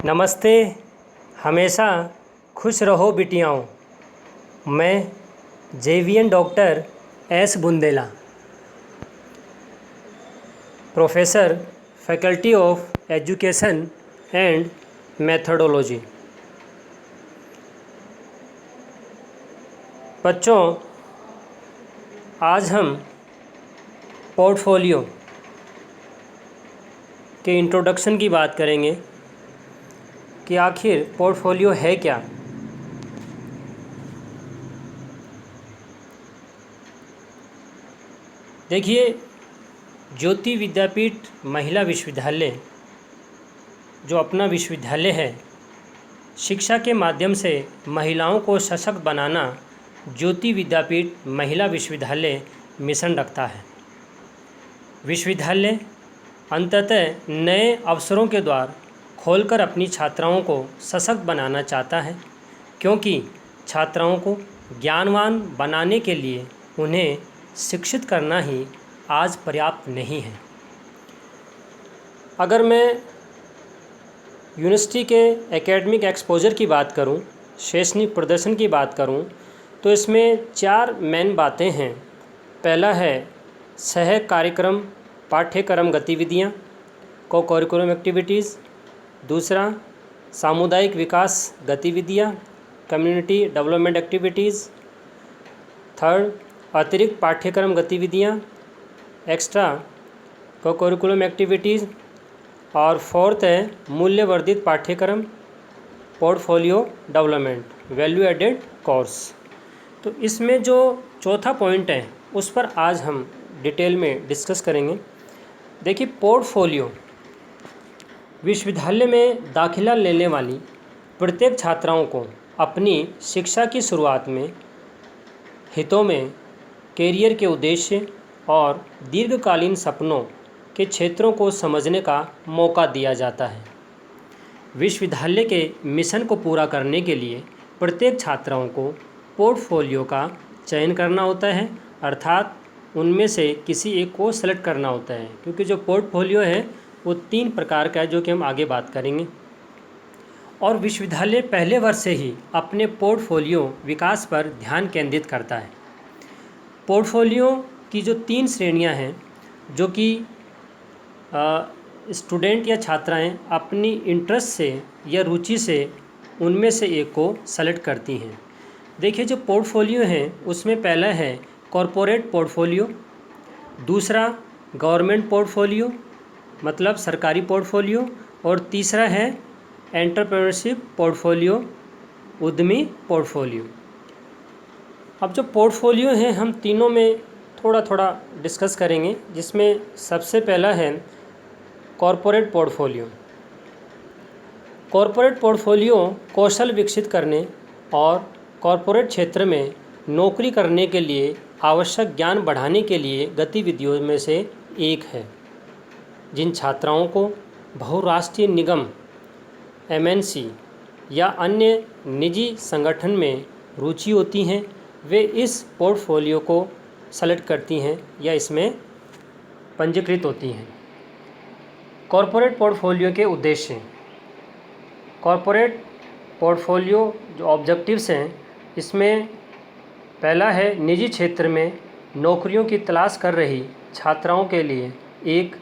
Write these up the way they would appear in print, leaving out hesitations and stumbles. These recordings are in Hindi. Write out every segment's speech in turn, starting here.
नमस्ते। हमेशा खुश रहो बिटियाओं। मैं JVN doctor S Bundela, professor, faculty of education and methodology. बच्चों, आज हम पोर्टफोलियो के इंट्रोडक्शन की बात करेंगे कि आखिर पोर्टफोलियो है क्या। देखिए, ज्योति विद्यापीठ महिला विश्वविद्यालय जो अपना विश्वविद्यालय है, शिक्षा के माध्यम से महिलाओं को सशक्त बनाना ज्योति विद्यापीठ महिला विश्वविद्यालय मिशन रखता है। विश्वविद्यालय अंततः नए अवसरों के द्वार खोलकर अपनी छात्राओं को सशक्त बनाना चाहता है, क्योंकि छात्राओं को ज्ञानवान बनाने के लिए उन्हें शिक्षित करना ही आज पर्याप्त नहीं है। अगर मैं यूनिवर्सिटी के एकेडमिक एक्सपोजर की बात करूं, शैक्षणिक प्रदर्शन की बात करूं, तो इसमें 4 मेन बातें हैं। पहला है सह कार्यक्रम पाठ्यक्रम गतिविधियां, को करिकुलम एक्टिविटीज़। दूसरा, सामुदायिक विकास गतिविधियां, कम्युनिटी डेवलपमेंट एक्टिविटीज़। थर्ड, अतिरिक्त पाठ्यक्रम गतिविधियां, एक्स्ट्रा को करिकुलम एक्टिविटीज़। और फोर्थ है मूल्यवर्धित पाठ्यक्रम, portfolio development, value added course. तो इसमें जो चौथा पॉइंट है उस पर आज हम डिटेल में डिस्कस करेंगे। देखिए, पोर्टफोलियो विश्वविद्यालय में दाखिला लेने वाली प्रत्येक छात्राओं को अपनी शिक्षा की शुरुआत में हितों में, कैरियर के उद्देश्य और दीर्घकालीन सपनों के क्षेत्रों को समझने का मौका दिया जाता है। विश्वविद्यालय के मिशन को पूरा करने के लिए प्रत्येक छात्राओं को पोर्टफोलियो का चयन करना होता है, अर्थात उनमें से किसी एक को सेलेक्ट करना होता है, क्योंकि जो पोर्टफोलियो है वो 3 प्रकार का है, जो कि हम आगे बात करेंगे। और विश्वविद्यालय पहले वर्ष से ही अपने पोर्टफोलियो विकास पर ध्यान केंद्रित करता है। पोर्टफोलियो की जो 3 श्रेणियां हैं, जो कि स्टूडेंट या छात्राएं अपनी इंटरेस्ट से या रुचि से उनमें से एक को सेलेक्ट करती हैं। देखिए, जो पोर्टफोलियो हैं उसमें पहला है कॉरपोरेट पोर्टफोलियो, दूसरा गवर्नमेंट पोर्टफोलियो मतलब सरकारी पोर्टफोलियो, और तीसरा है एंटरप्रेन्योरशिप पोर्टफोलियो, उद्यमी पोर्टफोलियो। अब जो पोर्टफोलियो हैं हम तीनों में थोड़ा थोड़ा डिस्कस करेंगे, जिसमें सबसे पहला है कॉरपोरेट पोर्टफोलियो। कॉरपोरेट पोर्टफोलियो कौशल विकसित करने और कॉरपोरेट क्षेत्र में नौकरी करने के लिए आवश्यक ज्ञान बढ़ाने के लिए गतिविधियों में से एक है। जिन छात्राओं को बहुराष्ट्रीय निगम, एमएनसी या अन्य निजी संगठन में रुचि होती हैं, वे इस पोर्टफोलियो को सेलेक्ट करती हैं या इसमें पंजीकृत होती हैं। कॉरपोरेट पोर्टफोलियो के उद्देश्य। कॉरपोरेट पोर्टफोलियो जो ऑब्जेक्टिव्स हैं, इसमें पहला है निजी क्षेत्र में नौकरियों की तलाश कर रही छात्राओं के लिए एक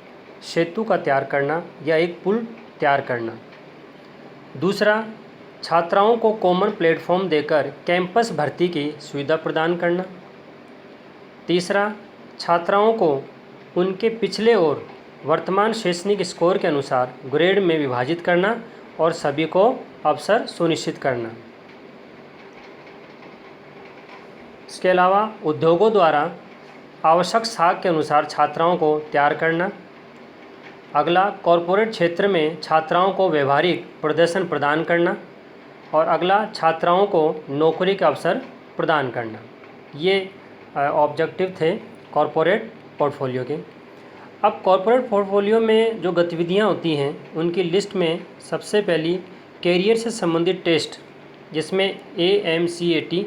सेतु का तैयार करना या एक पुल तैयार करना। दूसरा, छात्राओं को कॉमन प्लेटफॉर्म देकर कैंपस भर्ती की सुविधा प्रदान करना। तीसरा, छात्राओं को उनके पिछले और वर्तमान शैक्षणिक स्कोर के अनुसार ग्रेड में विभाजित करना और सभी को अवसर सुनिश्चित करना। इसके अलावा उद्योगों द्वारा आवश्यक साख के अनुसार छात्राओं को तैयार करना। अगला, कॉरपोरेट क्षेत्र में छात्राओं को व्यवहारिक प्रदर्शन प्रदान करना। और अगला, छात्राओं को नौकरी के अवसर प्रदान करना। ये ऑब्जेक्टिव थे कॉरपोरेट पोर्टफोलियो के। अब कॉरपोरेट पोर्टफोलियो में जो गतिविधियां होती हैं उनकी लिस्ट में सबसे पहली कैरियर से संबंधित टेस्ट, जिसमें AMCAT,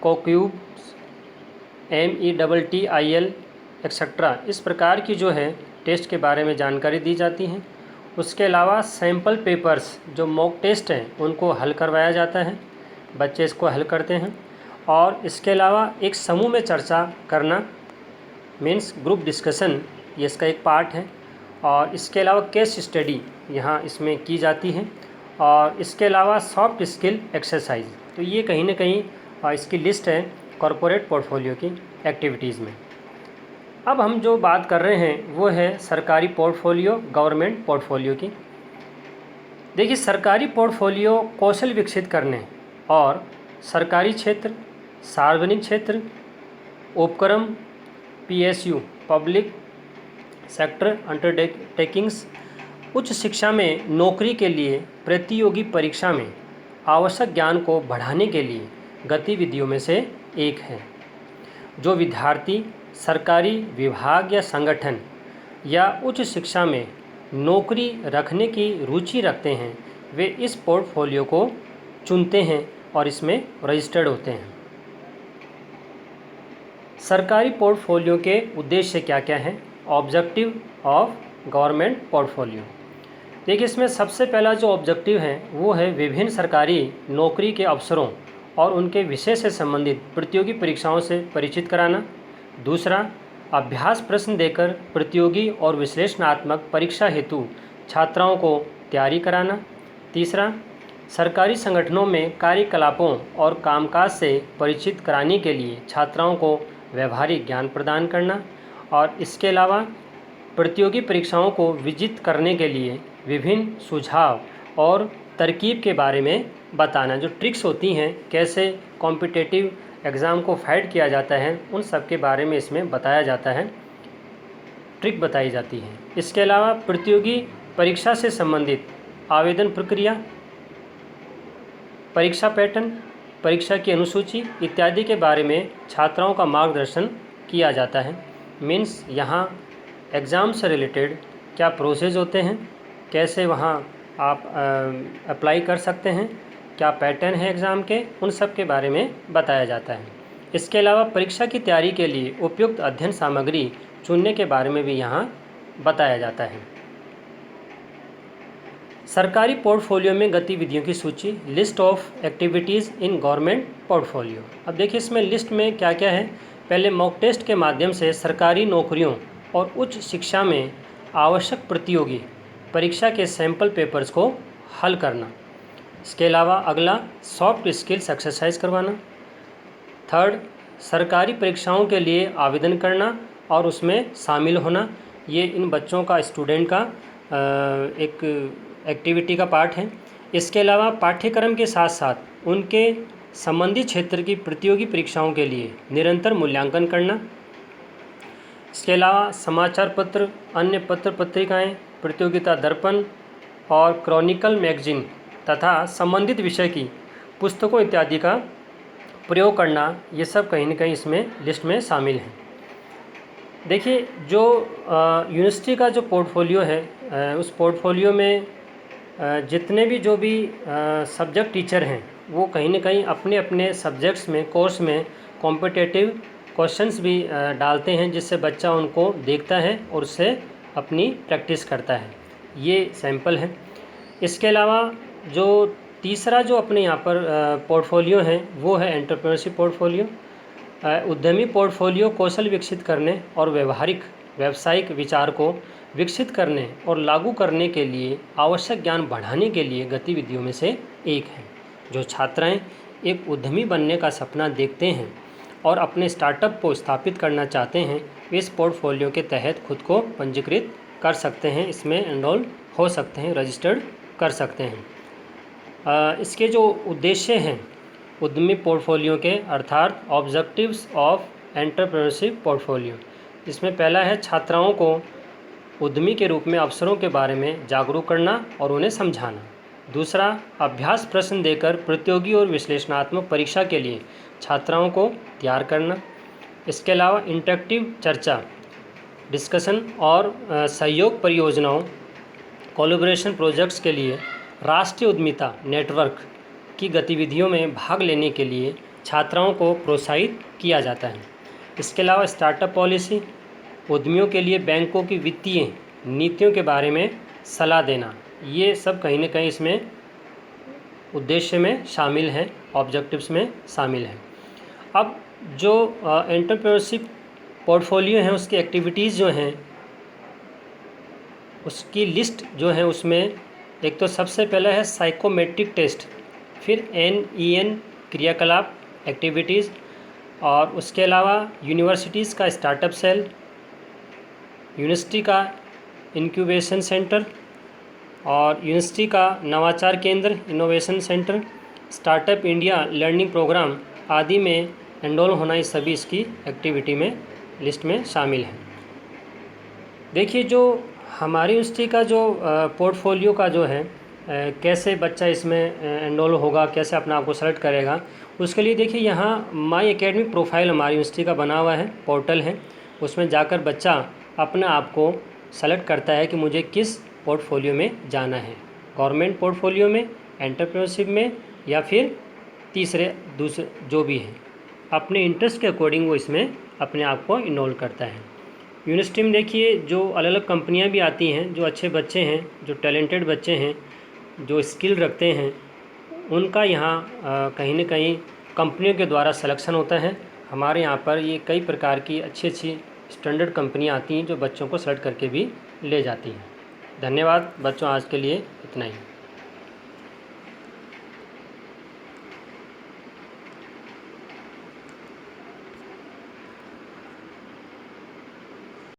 कोक्यूब, METTIL एक्सेट्रा, इस प्रकार की जो है टेस्ट के बारे में जानकारी दी जाती है। उसके अलावा सैम्पल पेपर्स जो मॉक टेस्ट हैं उनको हल करवाया जाता है, बच्चे इसको हल करते हैं। और इसके अलावा एक समूह में चर्चा करना मीन्स ग्रुप डिस्कशन, ये इसका एक पार्ट है। और इसके अलावा केस स्टडी यहाँ इसमें की जाती है। और इसके अलावा सॉफ्ट स्किल एक्सरसाइज, तो ये कहीं ना कहीं इसकी लिस्ट है कॉरपोरेट पोर्टफोलियो की एक्टिविटीज़ में। अब हम जो बात कर रहे हैं वो है सरकारी पोर्टफोलियो, गवर्नमेंट पोर्टफोलियो की। देखिए, सरकारी पोर्टफोलियो कौशल विकसित करने और सरकारी क्षेत्र, सार्वजनिक क्षेत्र, उपक्रम, PSU पब्लिक सेक्टर अंडरटेकिंग्स, उच्च शिक्षा में नौकरी के लिए प्रतियोगी परीक्षा में आवश्यक ज्ञान को बढ़ाने के लिए गतिविधियों में से एक है। जो विद्यार्थी सरकारी विभाग या संगठन या उच्च शिक्षा में नौकरी रखने की रुचि रखते हैं वे इस पोर्टफोलियो को चुनते हैं और इसमें रजिस्टर्ड होते हैं। सरकारी पोर्टफोलियो के उद्देश्य क्या क्या हैं? Objective of government portfolio. देखिए, इसमें सबसे पहला जो ऑब्जेक्टिव है वो है विभिन्न सरकारी नौकरी के अवसरों और उनके विषय से संबंधित प्रतियोगी परीक्षाओं से परिचित कराना। दूसरा, अभ्यास प्रश्न देकर प्रतियोगी और विश्लेषणात्मक परीक्षा हेतु छात्राओं को तैयारी कराना। तीसरा, सरकारी संगठनों में कार्यकलापों और कामकाज से परिचित कराने के लिए छात्राओं को व्यवहारिक ज्ञान प्रदान करना। और इसके अलावा प्रतियोगी परीक्षाओं को विजित करने के लिए विभिन्न सुझाव और तरकीब के बारे में बताना, जो ट्रिक्स होती हैं कैसे कॉम्पिटिटिव एग्ज़ाम को फाइट किया जाता है उन सब के बारे में इसमें बताया जाता है, ट्रिक बताई जाती है। इसके अलावा प्रतियोगी परीक्षा से संबंधित आवेदन प्रक्रिया, परीक्षा पैटर्न, परीक्षा की अनुसूची इत्यादि के बारे में छात्राओं का मार्गदर्शन किया जाता है। मीन्स यहाँ एग्ज़ाम से रिलेटेड क्या प्रोसेस होते हैं, कैसे वहाँ आप अप्लाई कर सकते हैं, क्या पैटर्न है एग्ज़ाम के, उन सब के बारे में बताया जाता है। इसके अलावा परीक्षा की तैयारी के लिए उपयुक्त अध्ययन सामग्री चुनने के बारे में भी यहाँ बताया जाता है। सरकारी पोर्टफोलियो में गतिविधियों की सूची, list of activities in government portfolio. अब देखिए, इसमें लिस्ट में क्या क्या है। पहले मॉक टेस्ट के माध्यम से सरकारी नौकरियों और उच्च शिक्षा में आवश्यक प्रतियोगी परीक्षा के सैंपल पेपर्स को हल करना। इसके अलावा अगला, सॉफ्ट स्किल्स एक्सरसाइज करवाना। थर्ड, सरकारी परीक्षाओं के लिए आवेदन करना और उसमें शामिल होना। ये इन बच्चों का, स्टूडेंट का एक एक्टिविटी का पार्ट है। इसके अलावा पाठ्यक्रम के साथ साथ उनके संबंधित क्षेत्र की प्रतियोगी परीक्षाओं के लिए निरंतर मूल्यांकन करना। इसके अलावा समाचार पत्र, अन्य पत्र पत्रिकाएं, प्रतियोगिता दर्पण और क्रॉनिकल मैगजीन तथा संबंधित विषय की पुस्तकों इत्यादि का प्रयोग करना, ये सब कहीं न कहीं इसमें लिस्ट में शामिल हैं। देखिए, जो यूनिवर्सिटी का जो पोर्टफोलियो है, उस पोर्टफोलियो में जितने भी जो भी सब्जेक्ट टीचर हैं वो कहीं न कहीं अपने अपने सब्जेक्ट्स में, कोर्स में कॉम्पिटिटिव क्वेश्चंस भी डालते हैं, जिससे बच्चा उनको देखता है और उससे अपनी प्रैक्टिस करता है। ये सैंपल है। इसके अलावा जो तीसरा जो अपने यहाँ पर पोर्टफोलियो है वो है एंटरप्रेन्योरशिप पोर्टफोलियो। उद्यमी पोर्टफोलियो कौशल विकसित करने और व्यावसायिक विचार को विकसित करने और लागू करने के लिए आवश्यक ज्ञान बढ़ाने के लिए गतिविधियों में से एक है। जो छात्राएं एक उद्यमी बनने का सपना देखते हैं और अपने स्टार्टअप को स्थापित करना चाहते हैं, वे इस पोर्टफोलियो के तहत खुद को पंजीकृत कर सकते हैं, इसमें एनरोल हो सकते हैं, रजिस्टर्ड कर सकते हैं। इसके जो उद्देश्य हैं उद्यमी पोर्टफोलियो के, अर्थात ऑब्जेक्टिव्स ऑफ एंटरप्रेन्योरशिप पोर्टफोलियो, इसमें पहला है छात्राओं को उद्यमी के रूप में अवसरों के बारे में जागरूक करना और उन्हें समझाना। दूसरा, अभ्यास प्रश्न देकर प्रतियोगी और विश्लेषणात्मक परीक्षा के लिए छात्राओं को तैयार करना। इसके अलावा इंटरेक्टिव चर्चा, डिस्कशन और सहयोग परियोजनाओं, कोलैबोरेशन प्रोजेक्ट्स के लिए राष्ट्रीय उद्यमिता नेटवर्क की गतिविधियों में भाग लेने के लिए छात्राओं को प्रोत्साहित किया जाता है। इसके अलावा स्टार्टअप पॉलिसी, उद्यमियों के लिए बैंकों की वित्तीय नीतियों के बारे में सलाह देना, ये सब कहीं ना कहीं इसमें उद्देश्य में शामिल है, ऑब्जेक्टिव्स में शामिल है। अब जो एंटरप्रेन्योरशिप पोर्टफोलियो है उसकी एक्टिविटीज़ जो हैं उसकी लिस्ट जो है उसमें एक तो सबसे पहला है साइकोमेट्रिक टेस्ट, फिर NEN क्रियाकलाप एक्टिविटीज़, और उसके अलावा यूनिवर्सिटीज़ का स्टार्टअप सेल, यूनिवर्सिटी का इंक्यूबेशन सेंटर और यूनिवर्सिटी का नवाचार केंद्र innovation centre, startup India learning programme आदि में एनरोल होना, ये सभी इसकी एक्टिविटी में लिस्ट में शामिल है। देखिए जो हमारी यूनिवर्सिटी का जो पोर्टफोलियो का जो है कैसे बच्चा इसमें एनरोल होगा, कैसे अपना आप को सेलेक्ट करेगा, उसके लिए देखिए यहाँ माई एकेडमिक प्रोफाइल हमारी यूनिवर्सिटी का बना हुआ है, पोर्टल है, उसमें जाकर बच्चा अपने आप को सेलेक्ट करता है कि मुझे किस पोर्टफोलियो में जाना है, गवर्नमेंट पोर्टफोलियो में, एंटरप्रेन्योरशिप में, या फिर दूसरे जो भी है, अपने इंटरेस्ट के अकॉर्डिंग वो इसमें अपने आप को इनरोल करता है। यूनिवर्सिटी में देखिए जो अलग अलग कंपनियां भी आती हैं, जो अच्छे बच्चे हैं, जो टैलेंटेड बच्चे हैं, जो स्किल रखते हैं, उनका यहाँ कहीं ना कहीं कंपनियों के द्वारा सिलेक्शन होता है। हमारे यहाँ पर ये कई प्रकार की अच्छी अच्छी स्टैंडर्ड कंपनियाँ आती हैं जो बच्चों को सेलेक्ट करके भी ले जाती हैं। धन्यवाद बच्चों, आज के लिए इतना ही।